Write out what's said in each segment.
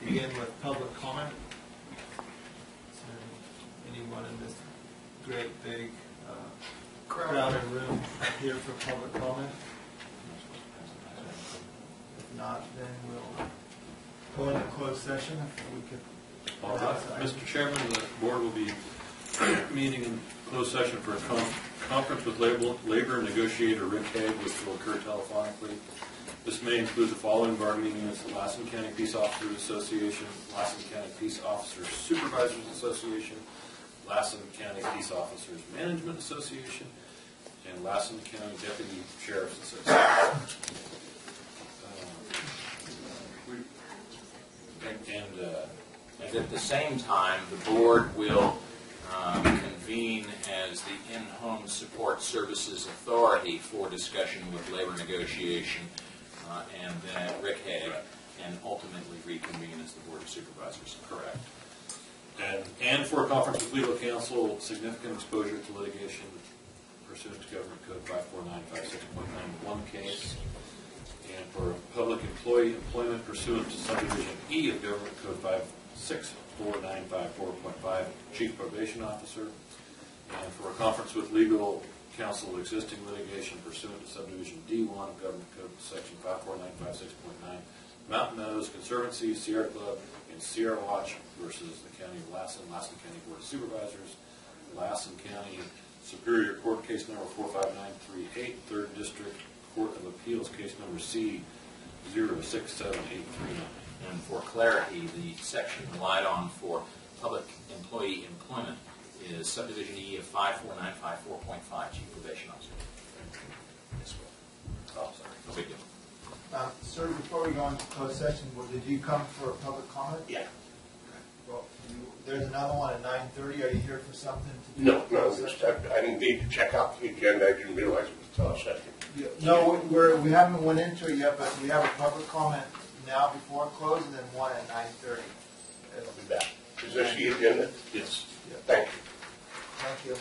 begin with public comment. Is there anyone in this great big crowded room here for public comment? If not, then we'll go into closed session. If we could. All right. Mr. Chairman, the board will be meeting in closed session for a conference with labor negotiator Rick Hague, which will occur telephonically. This may include the following bargaining units: the Lassen County Peace Officers Association, Lassen County Peace Officers Supervisors Association, Lassen County Peace Officers Management Association, and Lassen County Deputy Sheriff's Association. And at the same time, the board will convene as the In-Home Support Services Authority for discussion with labor negotiation, and then Rick Hague, and ultimately reconvene as the Board of Supervisors. Correct. And for a conference with legal counsel, significant exposure to litigation pursuant to Government Code 54956.91 case, and for public employee employment pursuant to subdivision E of Government Code 5649554.5, Chief Probation Officer, and for a conference with legal counsel existing litigation pursuant to subdivision D1 of Government Code section 54956.9, Mountain Meadows Conservancy, Sierra Club, and Sierra Watch versus the County of Lassen, Lassen County Board of Supervisors, Lassen County Superior Court case number 45938, 3rd District Court of Appeals case number C067839. And for clarity, the section relied on for public employee employment is subdivision E of 54954.5, Chief Probation Officer. Yes, oh, sorry. No big deal. Sir, before we go into closed session, did you come for a public comment? Yeah. Well, there's another one at 9:30. Are you here for something to do? No, I didn't need to check out the agenda. I didn't realize it was until a second. No, we haven't went into it yet, but we have a public comment now before close, and then one at 9:30. I'll be back. Is this the agenda? Yes. Yeah. Thank you. Thank you.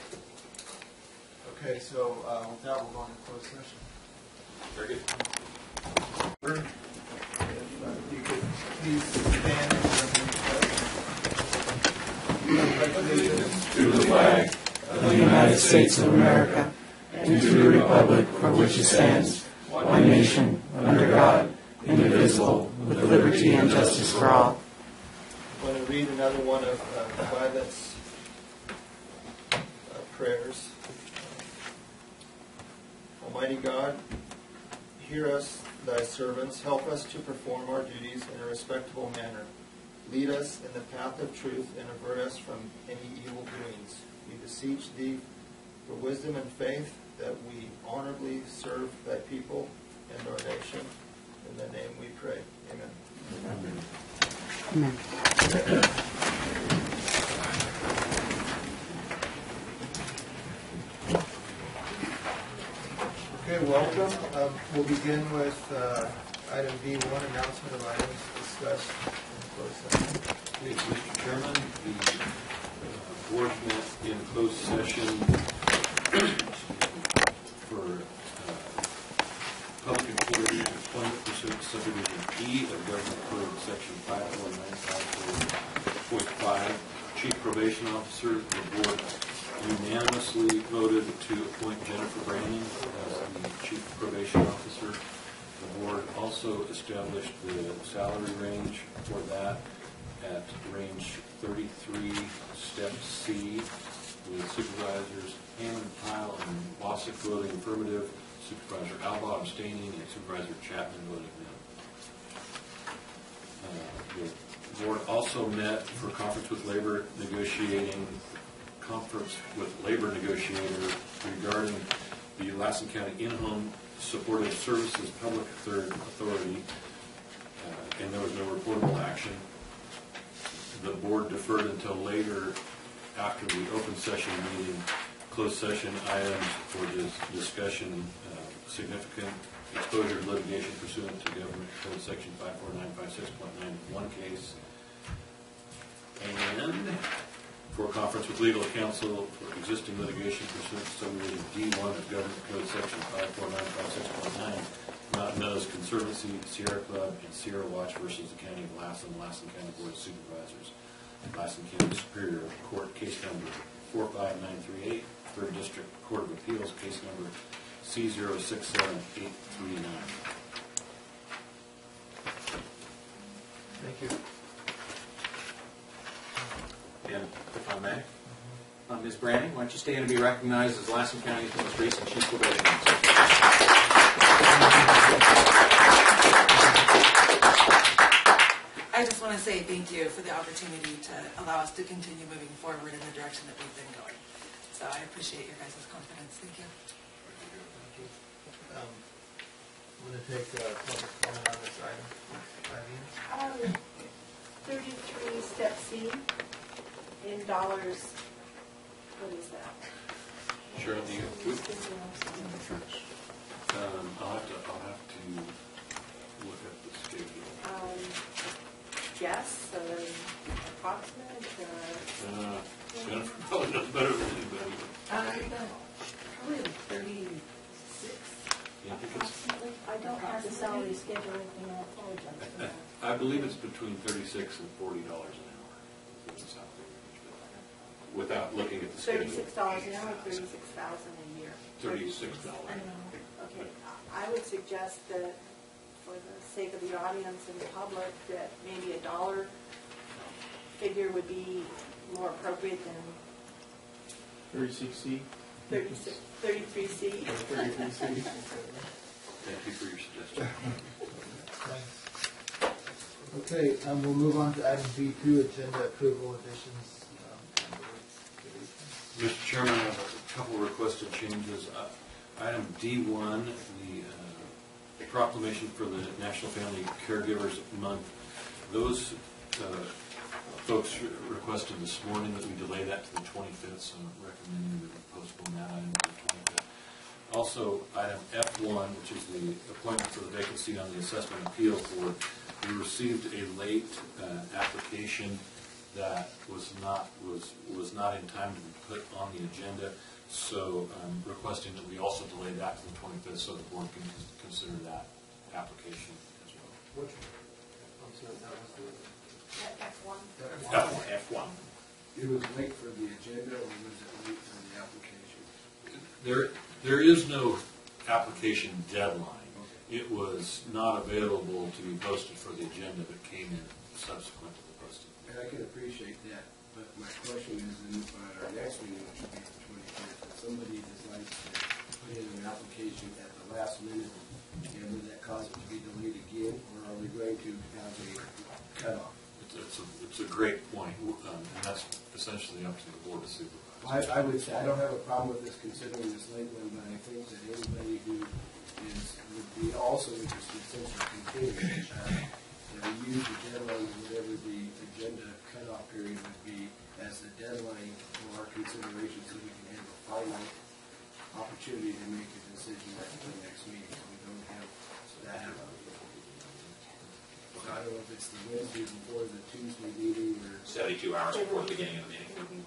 Okay, so with that, we're going to closed session. Very good. If you could please stand and to the flag of the United States of America and to the republic for which it stands, one nation, under God, indivisible, with liberty and justice for all. I'm going to read another one of Violet's prayers. Almighty God, hear us, thy servants. Help us to perform our duties in a respectable manner. Lead us in the path of truth and avert us from any evil doings. We beseech thee for wisdom and faith that we honorably serve thy people and our nation. In thy name we pray. Amen. Amen. Okay, welcome. We'll begin with item B1, announcement of items discussed in closed session. Mr. Chairman, the board met in closed session for public employee employment pursuant to subdivision E of Government Code section 54954.5, Chief Probation Officer. The board unanimously voted to appoint Jennifer Brannon as the Chief Probation Officer. The board also established the salary range for that at range 33, step C, with Supervisors Hammond, Pyle, and Wassick voting affirmative, Supervisor Alba abstaining, and Supervisor Chapman voting no. The board also met for conference with labor negotiator regarding the Lassen County In-Home Supportive Services Public Third Authority, and there was no reportable action. The board deferred until later after the open session meeting. Closed session items for discussion, significant exposure to litigation pursuant to Government Code section 54956.91 case, and for a conference with legal counsel for existing litigation pursuant to subdivision D1 of Government Code section 54956.9, Mountain Meadows Conservancy, Sierra Club, and Sierra Watch versus the County of Lassen, Lassen County Board of Supervisors. Lassen County Superior Court, case number 45938, 3rd District Court of Appeals, case number C067839. Thank you. And if I may, Ms. Branning, why don't you stand and be recognized as Lassen County's most recent Chief Probation Officer? I just want to say thank you for the opportunity to allow us to continue moving forward in the direction that we've been going. So I appreciate your guys' confidence. Thank you. I'm going to take public comment on this item. 33 step C in dollars. What is that? Cheryl, do you? I'll have to look at the schedule. Yes, approximate. Jennifer probably knows better than anybody. Probably 36. Yeah, Approximately. I don't have the salary schedule with me. I apologize for that. I believe it's between $36 and $40 an hour. Without looking at the schedule. $36 an hour, 36,000 a year. $36. Okay, I would suggest that, for the sake of the audience and the public, that maybe a dollar figure would be more appropriate than 36C. 33C. 33C. Thank you for your suggestion. Okay, we'll move on to item B2, agenda approval additions. Mr. Chairman, I have a couple requested changes. Item D1, the proclamation for the National Family Caregivers Month. Those folks requested this morning that we delay that to the 25th, so I'm recommending that we postpone that item to the 25th. Also, item F1, which is the appointment for the vacancy on the Assessment Appeals Board. We received a late application that was not in time to be put on the agenda, so I'm requesting that we also delay that to the 25th so the board can consider that application as well. Which one? I'm sorry, that was the... F1. It was late for the agenda, or was it late for the application? There is no application deadline. It was not available to be posted for the agenda, but came in subsequent to the posting. And I can appreciate that, but my question is, in our next meeting, which will be the 25th, if somebody decides to put in an application at the last minute, and would that cause it to be delayed again, or are we going to have a cutoff? It's a great point, and that's essentially up to the board to supervise. I would say I don't have a problem with this considering this late one, but I think that anybody who would be also interested, since we're continuing, that we use the deadline, whatever the agenda cutoff period would be, as the deadline for our consideration, so we can have a final opportunity to make a decision at the next meeting. So we don't have that. So I don't know if it's the Wednesday before the Tuesday meeting or 72 hours before the beginning of the meeting.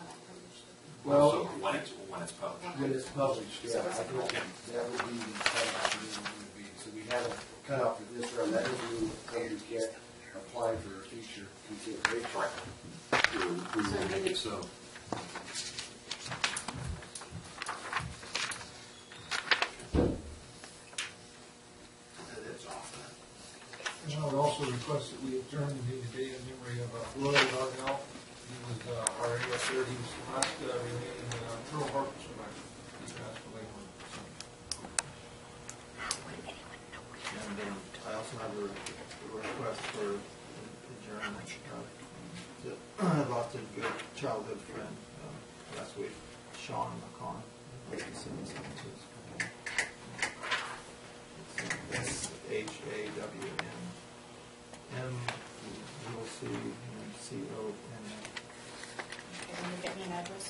well, So when it's published. when it's published. Yeah, I think that would be the cutoff. Would be. So we have a cutoff for this round. That doesn't mean that we can't apply for a future consideration. We will make it so. And I would also request that we adjourn the meeting today in memory of Roy Darnell. He was our ASR. He was the last remaining Pearl Harbor survivor. He passed away. And I also have a request for adjournment. I lost a good childhood friend last week, Sean McCon. I'd like to send this one to his SHAWN. MULCNCON. Can you get me an address?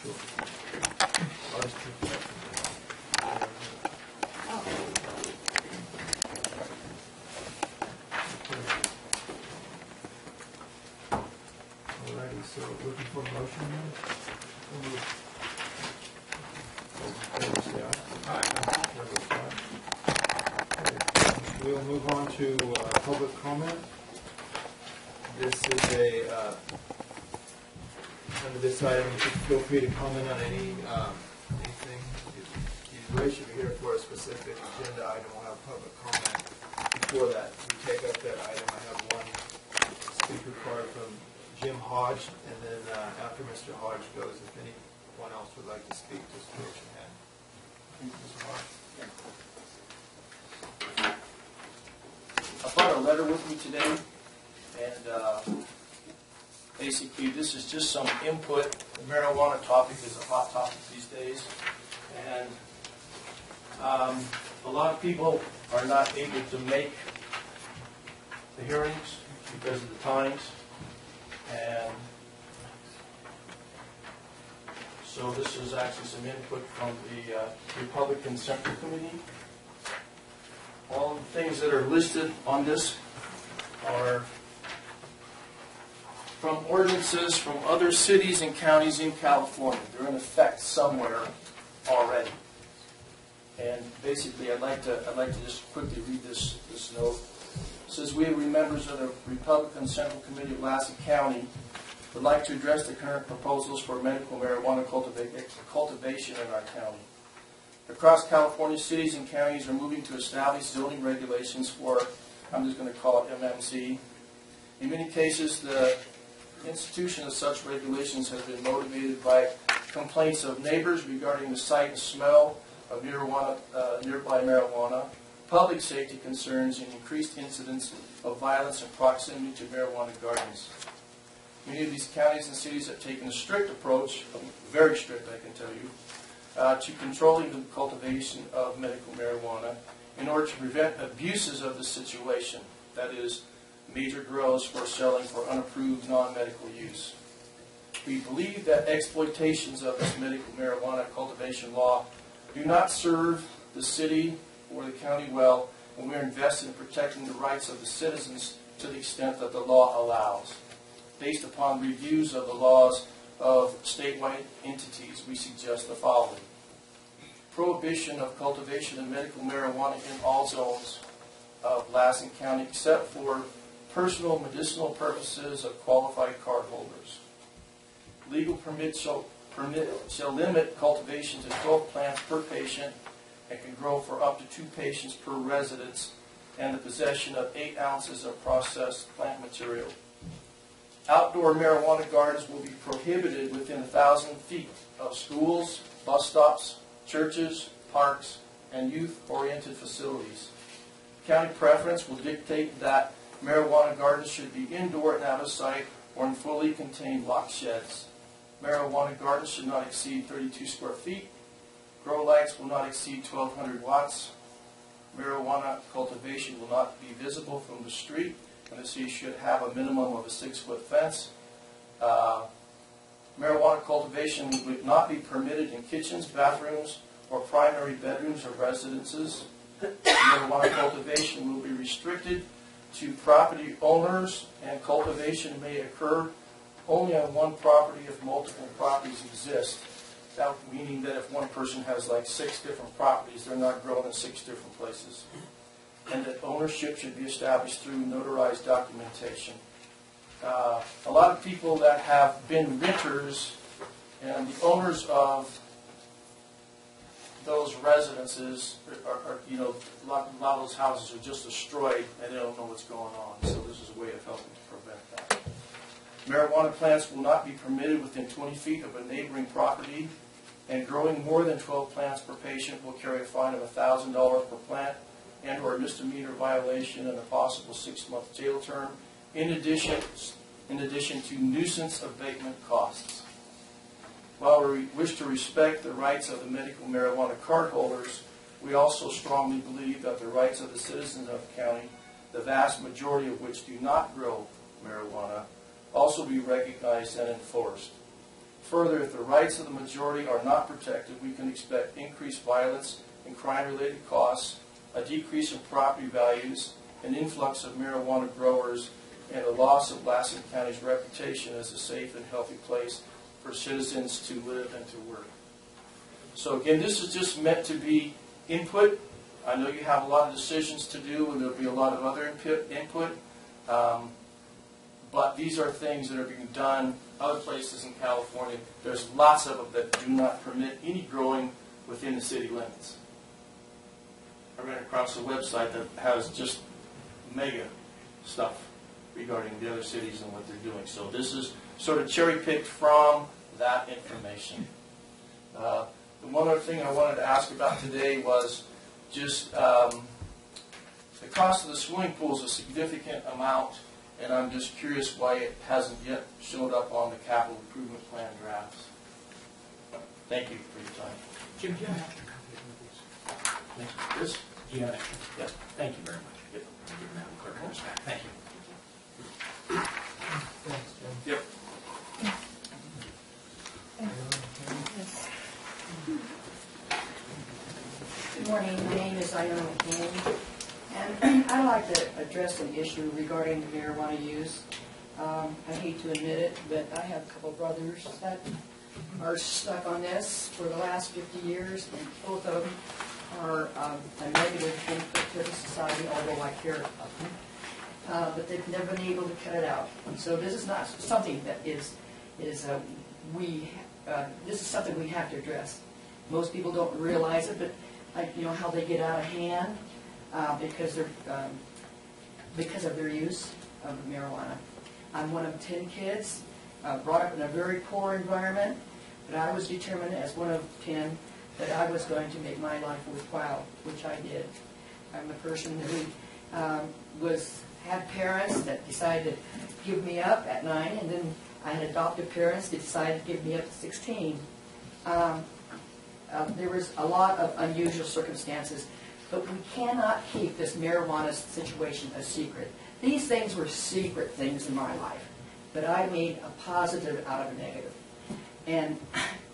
Sure. I'll just check that. Oh. Alrighty, so looking for a motion now? Say aye. Aye. We'll move on to public comment. This is under this item, you can feel free to comment on anything you wish. If you're here for a specific agenda item, we'll have public comment. Before that, we take up that item. I have one speaker card from Jim Hodge, and then after Mr. Hodge goes, if anyone else would like to speak, just raise your hand. Mr. Hodge. I brought a letter with me today, and basically this is just some input. The marijuana topic is a hot topic these days, and a lot of people are not able to make the hearings because of the times, and so this is actually some input from the Republican Central Committee. All the things that are listed on this are from ordinances from other cities and counties in California. They're in effect somewhere already. And basically, I'd like to just quickly read this note. It says, we members of the Republican Central Committee of Lassen County would like to address the current proposals for medical marijuana cultivation in our county. Across California, cities and counties are moving to establish zoning regulations for, I'm just going to call it MMC. In many cases, the institution of such regulations has been motivated by complaints of neighbors regarding the sight and smell of nearby marijuana, public safety concerns, and increased incidents of violence in proximity to marijuana gardens. Many of these counties and cities have taken a strict approach, very strict I can tell you, to controlling the cultivation of medical marijuana in order to prevent abuses of the situation, that is, major grows for selling for unapproved non-medical use. We believe that exploitations of this medical marijuana cultivation law do not serve the city or the county well, and we are invested in protecting the rights of the citizens to the extent that the law allows. Based upon reviews of the laws of statewide entities, we suggest the following. Prohibition of cultivation of medical marijuana in all zones of Lassen County except for personal medicinal purposes of qualified cardholders. Legal permit shall limit cultivation to 12 plants per patient and can grow for up to 2 patients per residence, and the possession of 8 ounces of processed plant material. Outdoor marijuana gardens will be prohibited within 1,000 feet of schools, bus stops, churches, parks, and youth-oriented facilities. County preference will dictate that marijuana gardens should be indoor and out of sight or in fully contained locked sheds. Marijuana gardens should not exceed 32 square feet. Grow lights will not exceed 1,200 watts. Marijuana cultivation will not be visible from the street, and the city should have a minimum of a 6-foot fence. Marijuana cultivation would not be permitted in kitchens, bathrooms, or primary bedrooms of residences. Marijuana cultivation will be restricted to property owners, and cultivation may occur only on one property if multiple properties exist. That meaning that if one person has like 6 different properties, they're not grown in 6 different places. And that ownership should be established through notarized documentation. A lot of people that have been renters and the owners of those residences are a lot of those houses are just destroyed and they don't know what's going on. So this is a way of helping to prevent that. Marijuana plants will not be permitted within 20 feet of a neighboring property, and growing more than 12 plants per patient will carry a fine of $1,000 per plant and or a misdemeanor violation and a possible 6-month jail term, in addition to nuisance abatement costs. While we wish to respect the rights of the medical marijuana cardholders, we also strongly believe that the rights of the citizens of the county, the vast majority of which do not grow marijuana, also be recognized and enforced. Further, if the rights of the majority are not protected, we can expect increased violence and crime-related costs, a decrease in property values, an influx of marijuana growers, and a loss of Lassen County's reputation as a safe and healthy place for citizens to live and to work. So again, this is just meant to be input. I know you have a lot of decisions to do, and there'll be a lot of other input. But these are things that are being done other places in California. There's lots of them that do not permit any growing within the city limits. I ran across a website that has just mega stuff regarding the other cities and what they're doing. So this is sort of cherry-picked from that information. The one other thing I wanted to ask about today was just the cost of the swimming pool is a significant amount, and I'm just curious why it hasn't yet showed up on the capital improvement plan drafts. Thank you for your time. Jim, do you have an extra copy of these? This? Do you have an extra? Yes. Thank you very much. Yep. I'll give Madam Clerk those back. Thank you. Thanks, Jim. Yep. Good morning. My name is Iona McCain, and I'd like to address an issue regarding marijuana use. I hate to admit it, but I have a couple brothers that are stuck on this for the last 50 years, and both of them are a negative input to the society, although I care about them. But they've never been able to cut it out. So this is not something that this is something we have to address. Most people don't realize it, but you know how they get out of hand because of their use of marijuana. I'm one of 10 kids, brought up in a very poor environment, but I was determined as one of 10 that I was going to make my life worthwhile, which I did. I'm a person who had parents that decided to give me up at 9, and then I had adopted parents that decided to give me up at 16. There was a lot of unusual circumstances, but we cannot keep this marijuana situation a secret. These things were secret things in my life, but I made a positive out of a negative. And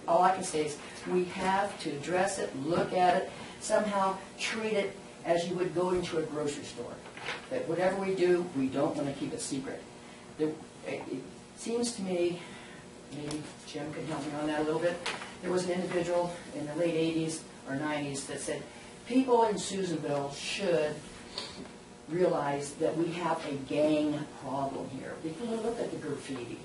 all I can say is we have to address it, look at it, somehow treat it as you would go into a grocery store. That whatever we do, we don't want to keep it secret. It seems to me, maybe Jim can help me on that a little bit, there was an individual in the late 80s or 90s that said, people in Susanville should realize that we have a gang problem here. Because look at the graffiti,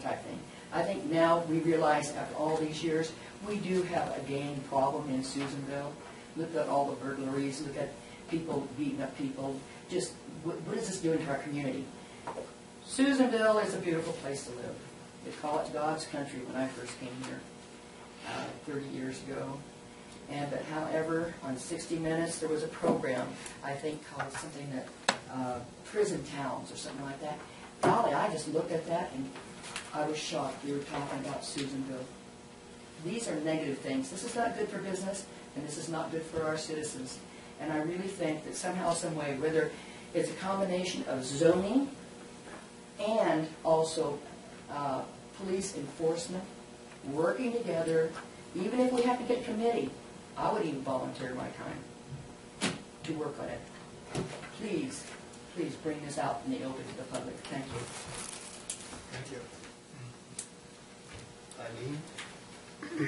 type thing. I think now we realize after all these years, we do have a gang problem in Susanville. Look at all the burglaries, look at people beating up people. Just, what is this doing to our community? Susanville is a beautiful place to live. They call it God's country when I first came here 30 years ago. But however, on 60 Minutes, there was a program, I think called something that, Prison Towns or something like that. Golly, I just looked at that and I was shocked. We were talking about Susanville. These are negative things. This is not good for business, and this is not good for our citizens. And I really think that somehow, some way, whether it's a combination of zoning and also police enforcement, working together, even if we have to get a committee, I would even volunteer my time to work on it. Please, please bring this out in the open to the public. Thank you. Thank you. Eileen? I'm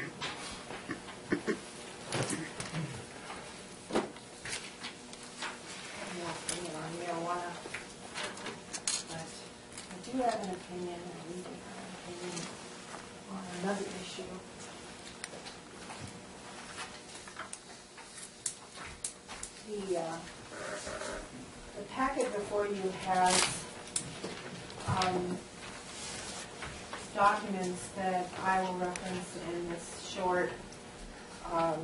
not opinion on marijuana, but I do have an opinion, and we do have an opinion on another issue. The packet before you has documents that I will reference in this short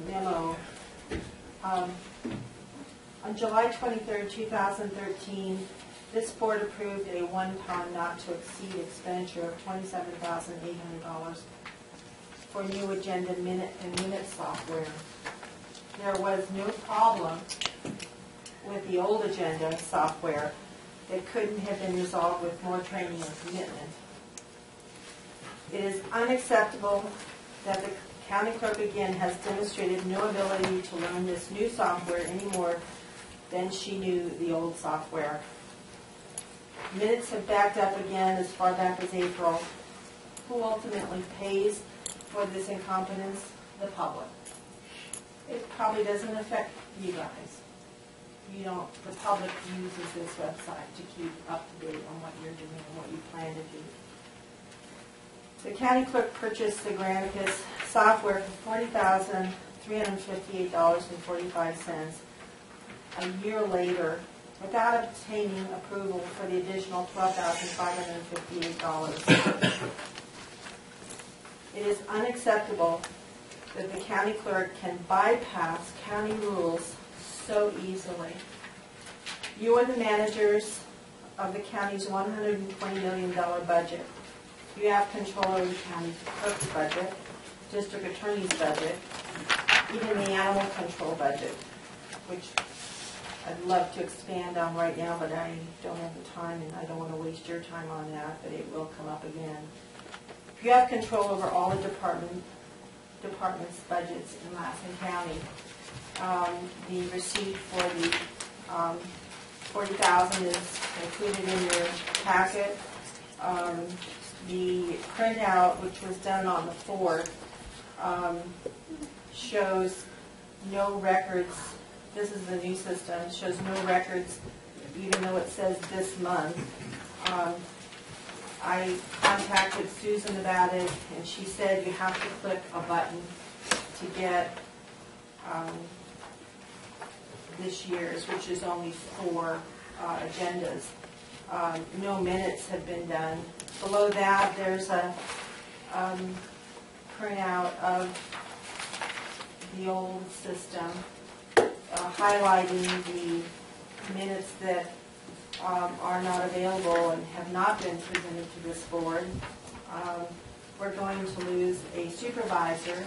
memo. On July 23rd, 2013, this board approved a one-time not-to-exceed expenditure of $27,800 for new agenda minute software. There was no problem with the old agenda software that couldn't have been resolved with more training and commitment. It is unacceptable that the county clerk again has demonstrated no ability to learn this new software any more than she knew the old software. Minutes have backed up again as far back as April. Who ultimately pays for this incompetence? The public. It probably doesn't affect you guys. You don't, the public uses this website to keep up to date on what you're doing and what you plan to do. The county clerk purchased the Granicus software for $40,358.45 a year later without obtaining approval for the additional $12,558. It is unacceptable that the county clerk can bypass county rules so easily. You are the managers of the county's $120 million budget. You have control over the county clerk's budget, district attorney's budget, even the animal control budget, which I'd love to expand on right now, but I don't have the time and I don't want to waste your time on that, but it will come up again. You have control over all the departments' budgets in Lassen County. The receipt for the $40,000 is included in your packet. The printout, which was done on the 4th, shows no records. This is the new system. Shows no records, even though it says this month. I contacted Susan about it, and she said you have to click a button to get this year's, which is only 4 agendas. No minutes have been done. Below that, there's a printout of the old system highlighting the minutes that are not available and have not been presented to this board. We're going to lose a supervisor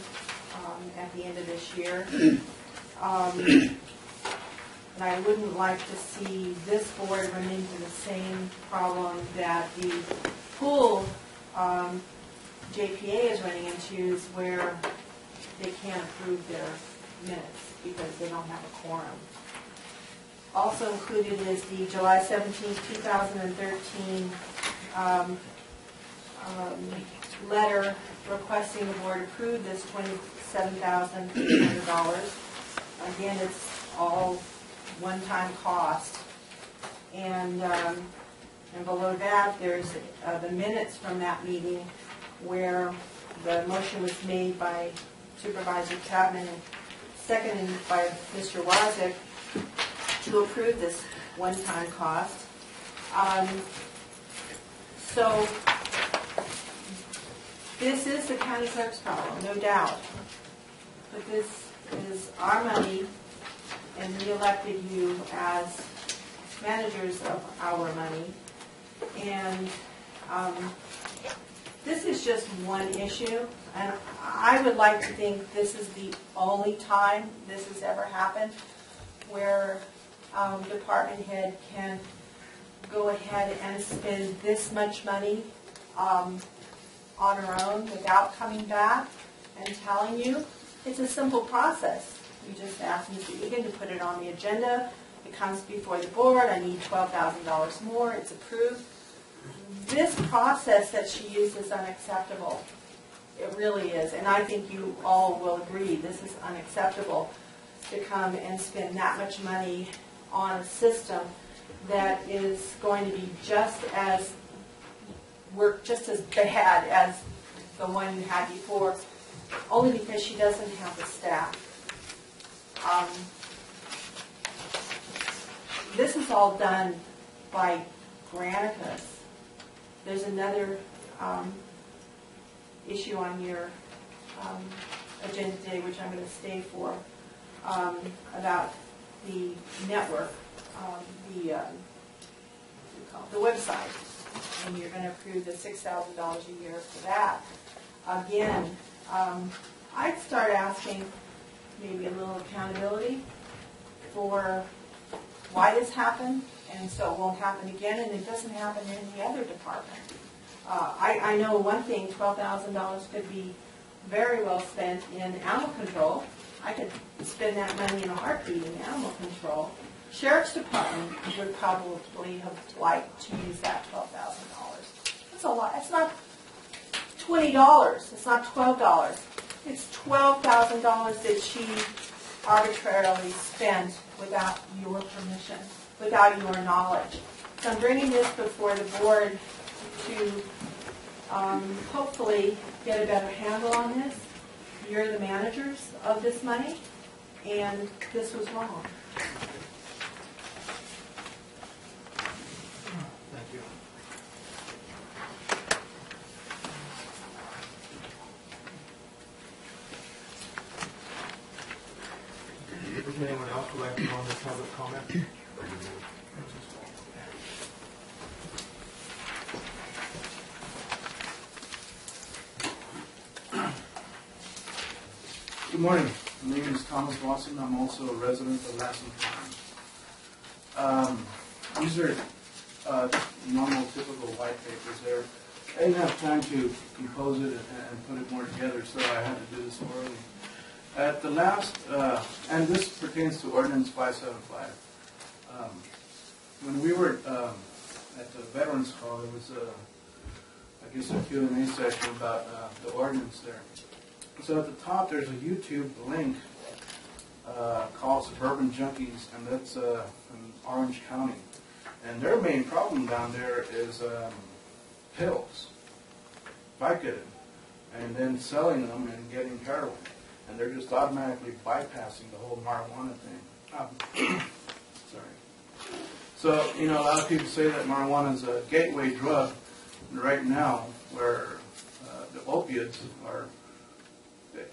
at the end of this year. And I wouldn't like to see this board run into the same problem that the pool JPA is running into, is where they can't approve their minutes because they don't have a quorum. Also included is the July 17, 2013 letter requesting the board approve this $27,300. Again, it's all one-time cost. And below that, there's the minutes from that meeting where the motion was made by Supervisor Chapman and seconded by Mr. Wazik to approve this one-time cost. So this is the county clerk's problem, no doubt. But this is our money, and we elected you as managers of our money. And this is just one issue, and I would like to think this is the only time this has ever happened where department head can go ahead and spend this much money on her own without coming back and telling you. It's a simple process. You just ask Mr. Egan to put it on the agenda. It comes before the board. I need $12,000 more. It's approved. This process that she used is unacceptable. It really is. And I think you all will agree this is unacceptable, to come and spend that much money on a system that is going to be just as bad as the one you had before, only because she doesn't have the staff. This is all done by Granicus. There's another issue on your agenda today, which I'm going to stay for, about the network, the website, and you're going to approve the $6,000 a year for that. Again, I'd start asking maybe a little accountability for why this happened, and so it won't happen again, and it doesn't happen in any other department. I know one thing, $12,000 could be very well spent in animal control. I could spend that money in a heartbeat in animal control. Sheriff's Department would probably have liked to use that $12,000. That's a lot. It's not $20. It's not $12. It's $12,000 that she arbitrarily spent without your permission, without your knowledge. So I'm bringing this before the board to hopefully get a better handle on this. You're the managers of this money, and this was wrong. Thank you. Does anyone else would like to go on the public comment? Good morning. My name is Thomas Watson. I'm also a resident of Lassen. These are normal, typical white papers there. I didn't have time to compose it and put it more together, so I had to do this orally. At the last, and this pertains to Ordinance 575. When we were at the Veterans Hall, there was, I guess, a Q&A session about the ordinance there. So at the top, there's a YouTube link called Suburban Junkies, and that's in Orange County. And their main problem down there is pills, Vicodin, and then selling them and getting heroin. And they're just automatically bypassing the whole marijuana thing. Sorry. So, you know, a lot of people say that marijuana is a gateway drug. And right now, where the opiates are,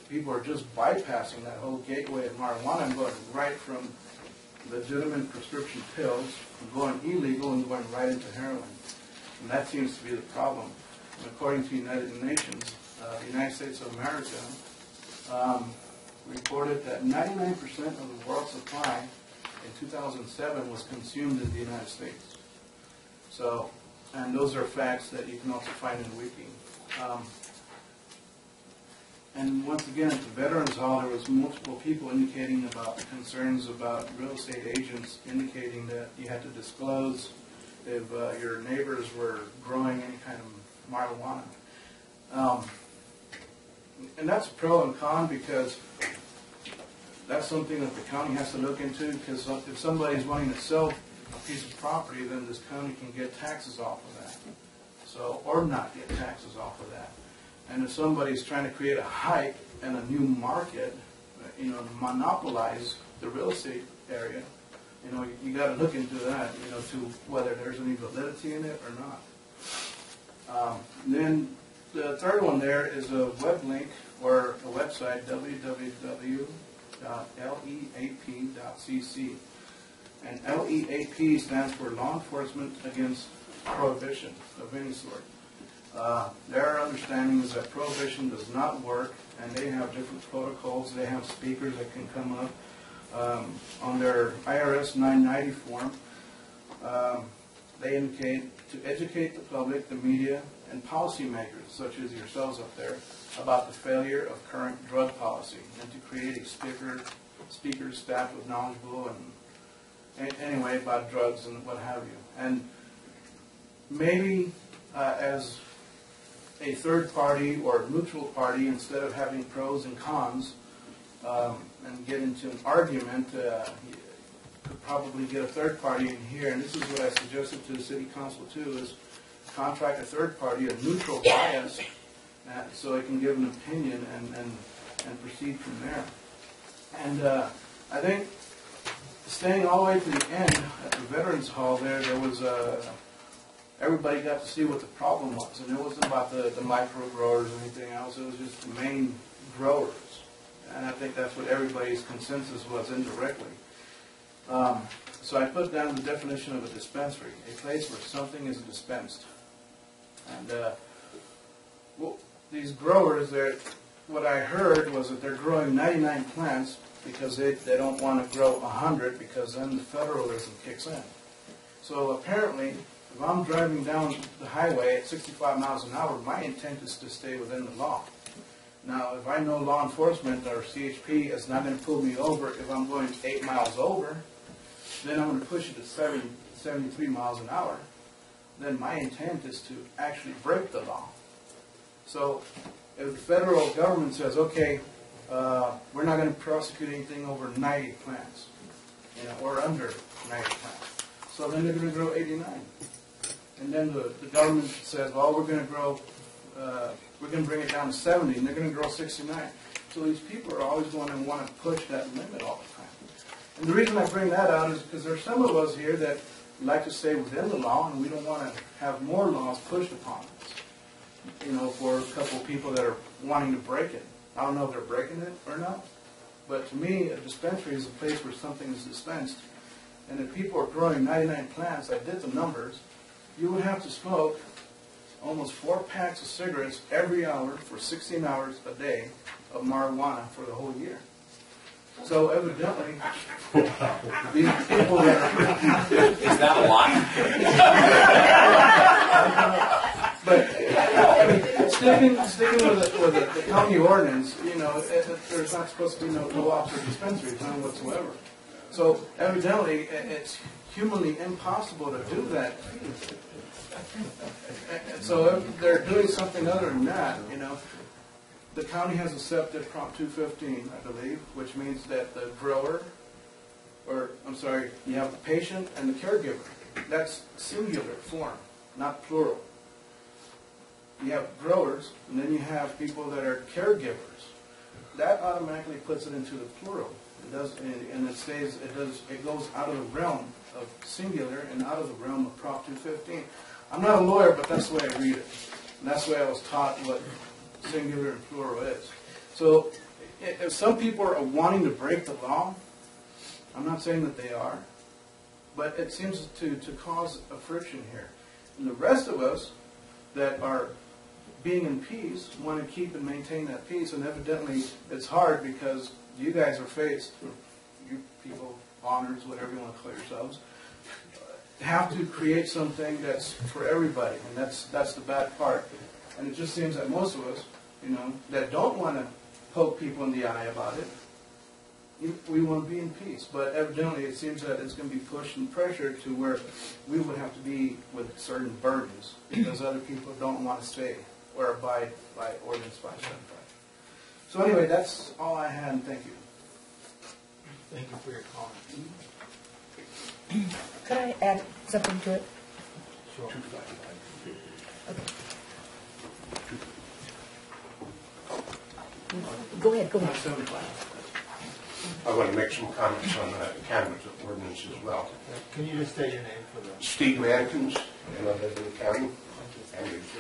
people are just bypassing that whole gateway of marijuana and going right from legitimate prescription pills and going illegal and going right into heroin. And that seems to be the problem. And according to the United Nations, the United States of America reported that 99% of the world's supply in 2007 was consumed in the United States. So, and those are facts that you can also find in the wiki. And once again, at the Veterans Hall, there was multiple people indicating about concerns about real estate agents indicating that you had to disclose if your neighbors were growing any kind of marijuana. And that's pro and con, because that's something that the county has to look into, because if somebody's wanting to sell a piece of property, then this county can get taxes off of that. So, or not get taxes off of that. And if somebody's trying to create a hype and a new market, you know, monopolize the real estate area, you know, you got to look into that, you know, to whether there's any validity in it or not. Then the third one there is a web link or a website, www.leap.cc. And LEAP stands for Law Enforcement Against Prohibition of any sort. Their understanding is that prohibition does not work, and they have different protocols. They have speakers that can come up. On their IRS 990 form, they indicate to educate the public, the media, and policymakers, such as yourselves up there, about the failure of current drug policy, and to create a speaker staff with knowledgeable and anyway about drugs and what have you. And maybe as a third party or neutral party, instead of having pros and cons and get into an argument, you could probably get a third party in here. And this is what I suggested to the city council too, is contract a third party, a neutral bias, so it can give an opinion and proceed from there. And I think staying all the way to the end at the Veterans Hall there was everybody got to see what the problem was, and it wasn't about the micro growers or anything else. It was just the main growers, and I think that's what everybody's consensus was indirectly. So I put down the definition of a dispensary: a place where something is dispensed. And well, these growers, what I heard was that they're growing 99 plants because they don't want to grow 100, because then the federalism kicks in. So apparently, if I'm driving down the highway at 65 miles an hour, my intent is to stay within the law. Now, if I know law enforcement or CHP is not going to pull me over if I'm going 8 miles over, then I'm going to push it to 73 miles an hour. Then my intent is to actually break the law. So if the federal government says, okay, we're not going to prosecute anything over 90 plants, or under 90 plants. So then they're going to grow 89. And then the government says, well, we're going to bring it down to 70, and they're going to grow 69. So these people are always going to want to push that limit all the time. And the reason I bring that out is because there's some of us here that like to stay within the law, and we don't want to have more laws pushed upon us, for a couple of people that are wanting to break it. I don't know if they're breaking it or not, but to me, a dispensary is a place where something is dispensed. And if people are growing 99 plants, I did the numbers, you would have to smoke almost 4 packs of cigarettes every hour for 16 hours a day of marijuana for the whole year. So evidently, these people that are... Is that a lie? But I mean, sticking with the county ordinance, there's not supposed to be no co-ops or dispensaries, none whatsoever. So evidently, it's humanly impossible to do that. So if they're doing something other than that, the county has accepted Prop 215, I believe, which means that the grower, you have the patient and the caregiver. That's singular form, not plural. You have growers, and then you have people that are caregivers. That automatically puts it into the plural. It does, and it stays. It goes out of the realm of singular and out of the realm of Prop 215. I'm not a lawyer, but that's the way I read it, and that's the way I was taught what singular and plural is. So, if some people are wanting to break the law, I'm not saying that they are, but it seems to cause a friction here. And the rest of us that are being in peace want to keep and maintain that peace, and evidently it's hard because you guys are faced, you people, honors, whatever you want to call yourselves, have to create something that's for everybody, and that's the bad part. And it just seems that most of us, that don't want to poke people in the eye about it, we want to be in peace. But evidently it seems that it's going to be pushed and pressured to where we would have to be with certain burdens because other people don't want to stay or abide by ordinance 575. So anyway, that's all I had, and thank you. Thank you for your comment. Could I add something to it? Sure. Go ahead. I want to make some comments on the cannabis ordinance as well. Can you just say your name for the... Steve Mankins, and I live in the county, and it's